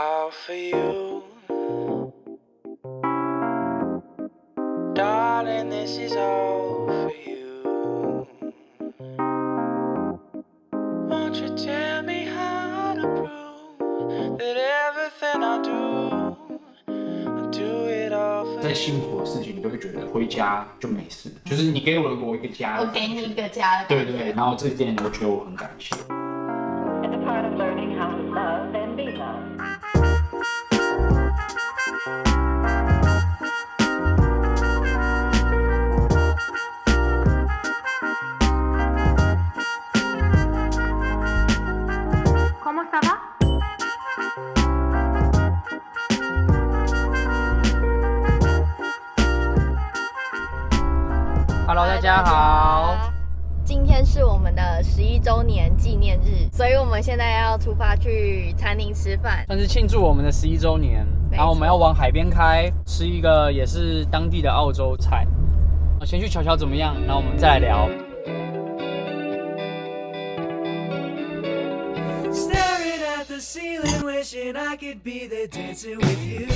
all for you. Darling, this is all for you. Won't you tell me how to prove that everything I do it all for you? 在辛苦的事情，你都会觉得回家就没事，就是你给我一个家，我给你一个家的感觉。对对对，然后这一点我觉得我很感谢。It's a part of learning how to love and be loved. ¿Cómo estaba? Hello， 大家好。今天是我们的11周年纪念日，所以我们现在要出发去餐厅吃饭，算是庆祝我们的11周年。然后我们要往海边开，吃一个也是当地的澳洲菜。先去瞧瞧怎么样，然后我们再来聊。Staring at the ceiling, wishing I could be there dancing with you.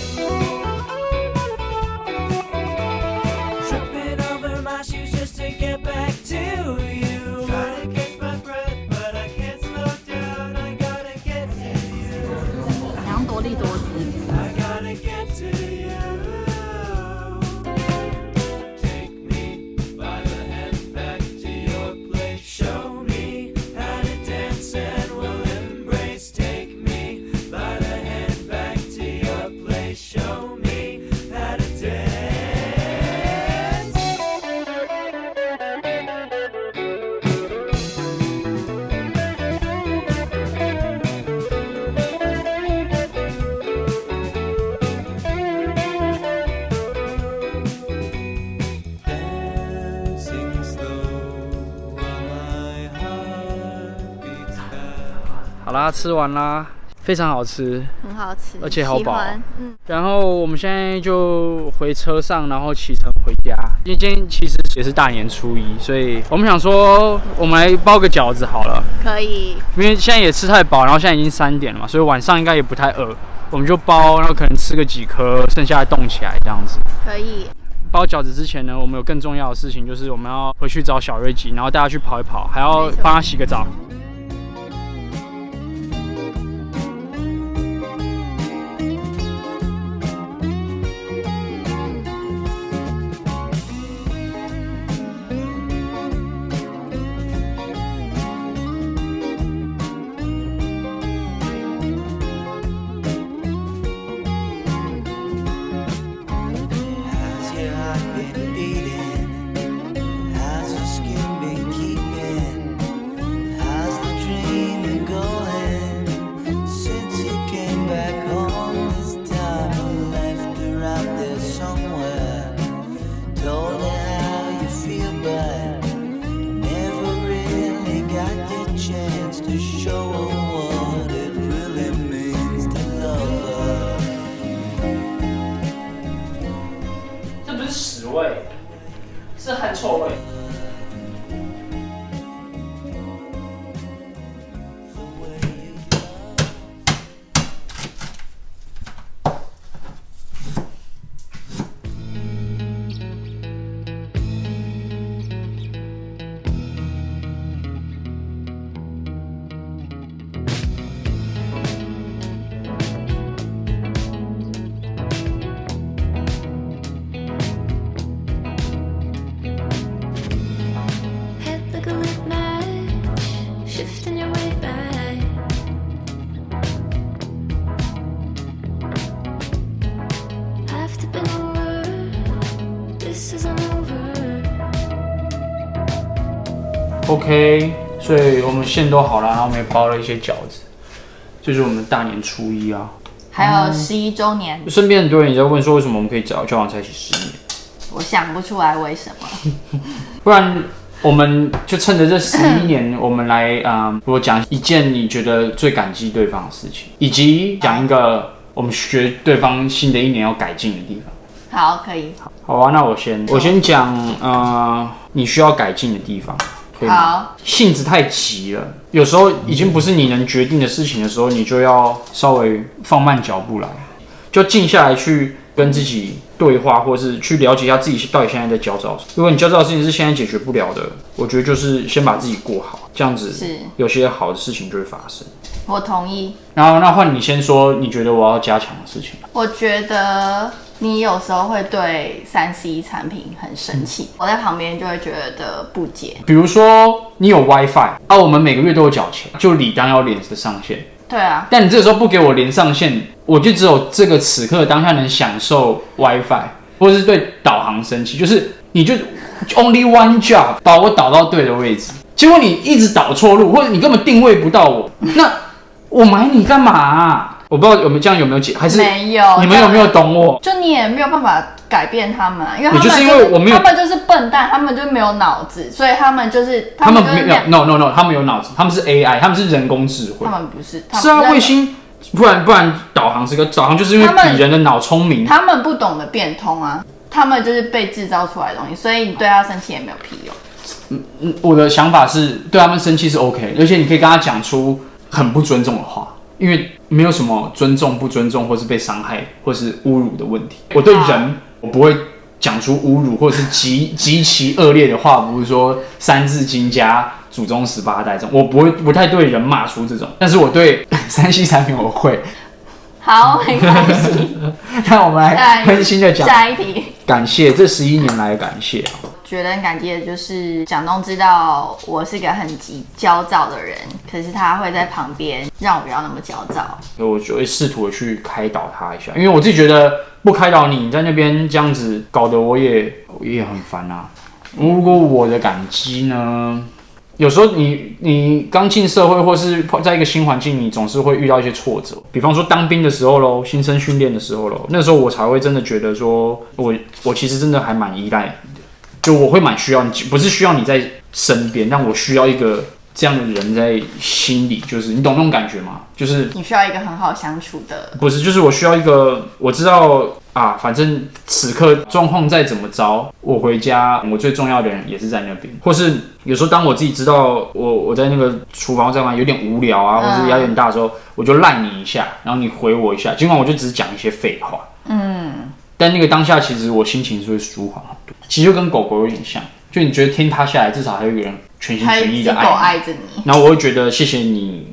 Tripping over my shoes just to get back to you. Trying to catch my breath, but I can't slow down. I gotta get to you. 好像多利多汁。I gotta get to you. Take me by the hand back to your place. Show me how to dance and we'll embrace. Take me by the hand back to your place. Show me how to dance. 好啦，吃完啦，非常好吃，很好吃，而且好饱喜欢。然后我们现在就回车上，然后启程回家。因为今天其实也是大年初一，所以我们想说，我们来包个饺子好了。可以。因为现在也吃太饱，然后现在已经3点了嘛，所以晚上应该也不太饿，我们就包，然后可能吃个几颗，剩下的冻起来这样子。可以。包饺子之前呢，我们有更重要的事情，就是我们要回去找小瑞吉，然后带他去跑一跑，还要帮他洗个澡。How's your heart been beating? How's your skin been keeping? How's the dream been going? Since you came back home this time, you left her out there somewhere. Told her how you feel, but never really got your chance to show her what it really means to love her. 这不是屎味，是汗臭味。Head like a lit match, shifting your way back. Have to been over, this isn't over. OK， 所以我们线都好了，然后我们也包了一些饺子，就是我们大年初一啊。还有11周年，身边很多人也在问说，为什么我们可以交往在一起10年？我想不出来为什么。不然我们就趁着这11年，我们来我讲一件你觉得最感激对方的事情，以及讲一个我们学对方新的一年要改进的地方。好，可以。好啊，那我先讲你需要改进的地方。可以吗？好。性子太急了，有时候已经不是你能决定的事情的时候，你就要稍微放慢脚步来，就静下来去跟自己对话，或是去了解一下自己到底现在在焦躁。如果你焦躁的事情是现在解决不了的，我觉得就是先把自己过好，这样子有些好的事情就会发生。我同意。然后那换你先说，你觉得我要加强的事情？我觉得你有时候会对3C 产品很生气，我在旁边就会觉得不解。比如说你有 WiFi 啊，我们每个月都有缴钱，就理当要连着上线。对啊，但你这个时候不给我连上线，我就只有这个此刻当下能享受 WiFi， 或者是对导航生气，就是你就 only one job 把我导到对的位置，结果你一直导错路，或者你根本定位不到我，那我买你干嘛啊？我不知道有没有这样有没有解，还是没有？你们有没有懂我？就你也没有办法改变他们啊，因为他们就是因为我没有，他们就是笨蛋，他们就没有脑子，所以他们就是他们没有 no， 他们有脑子，他们是 AI， 他们是人工智慧，他们不是，是啊，卫星，不然导航是个导航，就是因为比人的脑聪明，他们不懂得变通啊，他们就是被制造出来的东西，所以你对他生气也没有屁用。我的想法是对他们生气是 OK， 而且你可以跟他讲出很不尊重的话，因为没有什么尊重不尊重，或是被伤害，或是侮辱的问题。我对人我不会讲出侮辱或是极其恶劣的话，不是说三字经加祖宗18代这种，我不太对人骂出这种，但是我对3C 产品我会。好，没关系。那我们来分心的讲下一题。感谢这11年来的感谢啊。觉得很感激的就是蒋东知道我是个很焦躁的人，可是他会在旁边让我不要那么焦躁。我就会试图的去开导他一下，因为我自己觉得不开导你，你在那边这样子搞得我也很烦啊。如果我的感激呢，有时候你刚进社会或是在一个新环境，你总是会遇到一些挫折，比方说当兵的时候咯，新生训练的时候咯，那时候我才会真的觉得说我其实真的还蛮依赖你的，就我会蛮需要你，不是需要你在身边，但我需要一个这样的人在心里，就是你懂那种感觉吗？就是你需要一个很好相处的，不是，就是我需要一个我知道啊，反正此刻状况再怎么着，我回家我最重要的人也是在那边，或是有时候当我自己知道我在那个厨房上面有点无聊啊，或是压力很大的时候，我就赖你一下，然后你回我一下，尽管我就只是讲一些废话，但那个当下其实我心情是会舒缓很多，其实就跟狗狗有点像，就你觉得天塌下来，至少还有一个人全心全意的还有一只狗爱着你，然后我会觉得谢谢你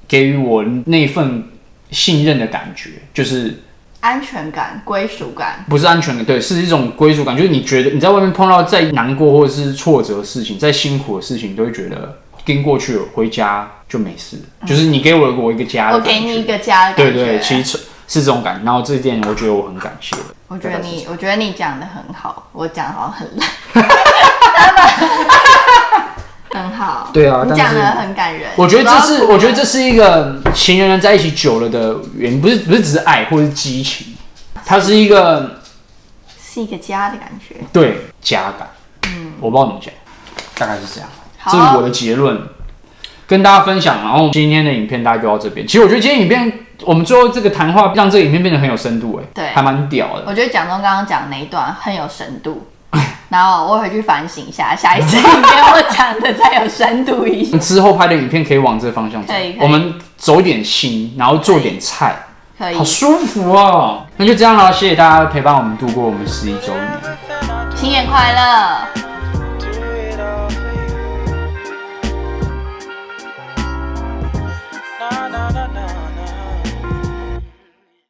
给予我那份信任的感觉，就是安全感、归属感，不是安全感，对，是一种归属感，就是你觉得你在外面碰到再难过或者是挫折的事情，再辛苦的事情，你都会觉得跟过去了，回家就没事，就是你给我一个家的感觉，我给你一个家的感觉，对对，其实是这种感觉。然后这一点我觉得我很感谢。我觉得你讲的很好，我讲的好像很烂，很好，对啊，你讲的很感人。我觉得这是一个情人在一起久了的原因，不是只是爱或是激情，它是一个家的感觉，对，家感。我不知道怎么讲，大概是这样。好，这是我的结论，跟大家分享。然后今天的影片大概就到这边。其实我觉得今天影片，我们最后这个谈话让这个影片变得很有深度，对，还蛮屌的。我觉得蒋东刚刚讲的那一段很有深度。然后我回去反省一下，下一次影片我讲的再有深度一些。之后拍的影片可以往这个方向走，我们走点心，然后做点菜，可以，好舒服哦。那就这样了，谢谢大家陪伴我们度过我们11周年，新年快乐！